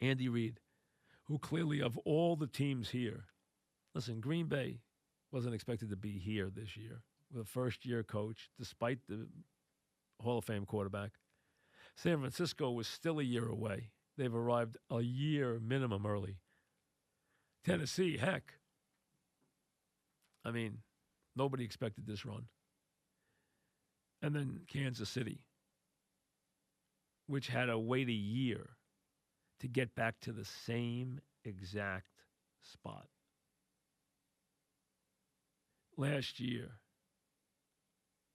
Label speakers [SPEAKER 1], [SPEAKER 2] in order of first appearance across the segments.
[SPEAKER 1] Andy Reid, who clearly of all the teams here, listen, Green Bay wasn't expected to be here this year with a first-year coach, despite the Hall of Fame quarterback. San Francisco was still a year away. They've arrived a year minimum early. Tennessee, heck, I mean, nobody expected this run. And then Kansas City, which had to wait a year to get back to the same exact spot. Last year,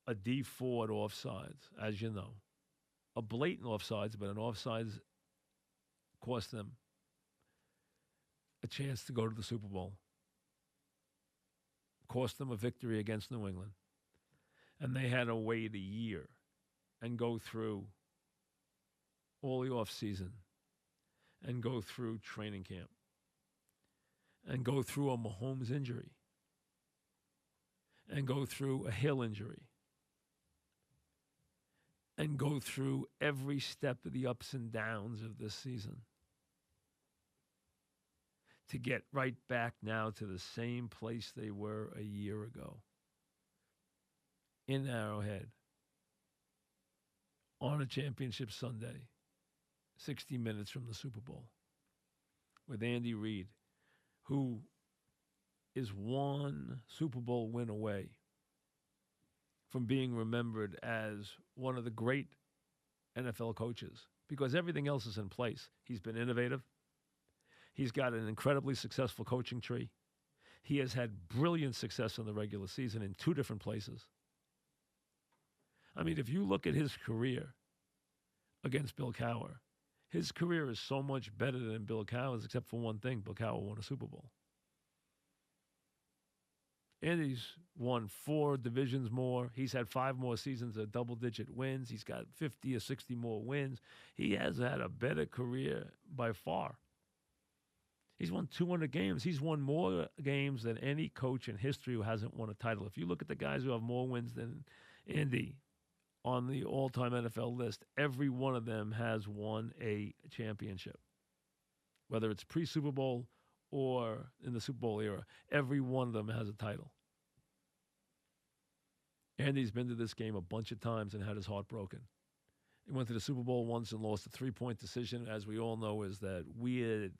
[SPEAKER 1] a D4 at offsides, as you know. A blatant offsides, but an offsides cost them a chance to go to the Super Bowl. Cost them a victory against New England. And they had to wait a year and go through all the offseason and go through training camp and go through a Mahomes injury and go through a Hill injury and go through every step of the ups and downs of this season to get right back now to the same place they were a year ago in Arrowhead on a championship Sunday, 60 minutes from the Super Bowl, with Andy Reid, who is one Super Bowl win away from being remembered as one of the great NFL coaches because everything else is in place. He's been innovative. He's got an incredibly successful coaching tree. He has had brilliant success in the regular season in two different places. I mean, if you look at his career against Bill Cowher, his career is so much better than Bill Cowher's, except for one thing: Bill Cowher won a Super Bowl. Andy's won 4 divisions more. He's had 5 more seasons of double-digit wins. He's got 50 or 60 more wins. He has had a better career by far. He's won 200 games. He's won more games than any coach in history who hasn't won a title. If you look at the guys who have more wins than Andy on the all-time NFL list, every one of them has won a championship. Whether it's pre-Super Bowl or in the Super Bowl era, every one of them has a title. Andy's been to this game a bunch of times and had his heart broken. He went to the Super Bowl once and lost a 3-point decision. As we all know, is that weird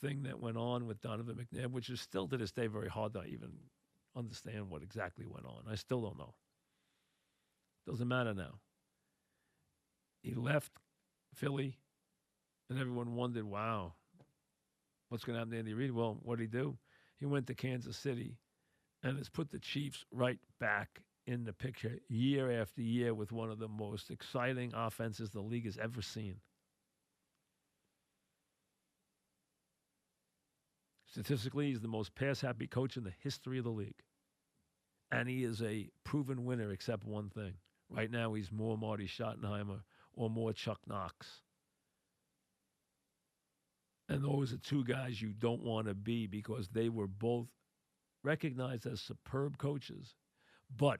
[SPEAKER 1] thing that went on with Donovan McNabb, which is still to this day very hard to even understand what exactly went on. I still don't know. Doesn't matter now. He left Philly, and everyone wondered, wow, what's going to happen to Andy Reid? Well, what did he do? He went to Kansas City and has put the Chiefs right back in the picture year after year with one of the most exciting offenses the league has ever seen. Statistically, he's the most pass-happy coach in the history of the league. And he is a proven winner except one thing. Right now, he's more Marty Schottenheimer or more Chuck Knox. And those are two guys you don't want to be because they were both recognized as superb coaches, but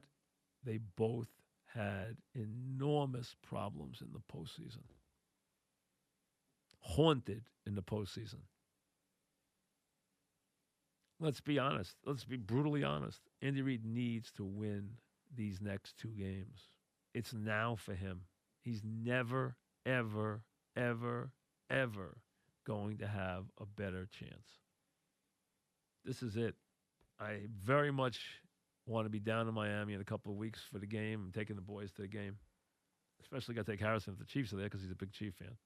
[SPEAKER 1] they both had enormous problems in the postseason. Haunted in the postseason. Let's be honest. Let's be brutally honest. Andy Reid needs to win these next 2 games. It's now for him. He's never, ever, ever, ever going to have a better chance. This is it. I very much want to be down in Miami in a couple of weeks for the game. I'm taking the boys to the game. Especially got to take Harrison if the Chiefs are there because he's a big Chief fan.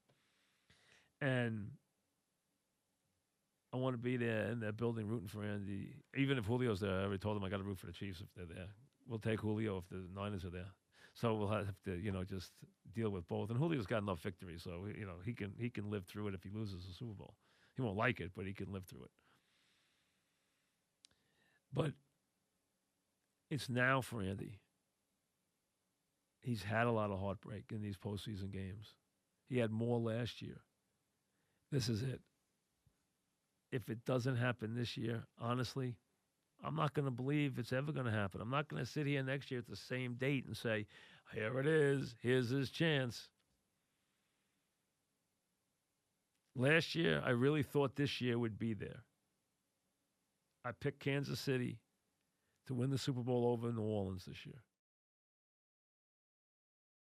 [SPEAKER 1] And I want to be there in that building rooting for Andy. Even if Julio's there, I already told him I got to root for the Chiefs if they're there. We'll take Julio if the Niners are there. So we'll have to, just deal with both. And Julio's got enough victories, so he can live through it if he loses the Super Bowl. He won't like it, but he can live through it. But it's now for Andy. He's had a lot of heartbreak in these postseason games. He had more last year. This is it. If it doesn't happen this year, honestly, I'm not going to believe it's ever going to happen. I'm not going to sit here next year at the same date and say, here it is. Here's his chance. Last year, I really thought this year would be there. I picked Kansas City to win the Super Bowl over New Orleans this year.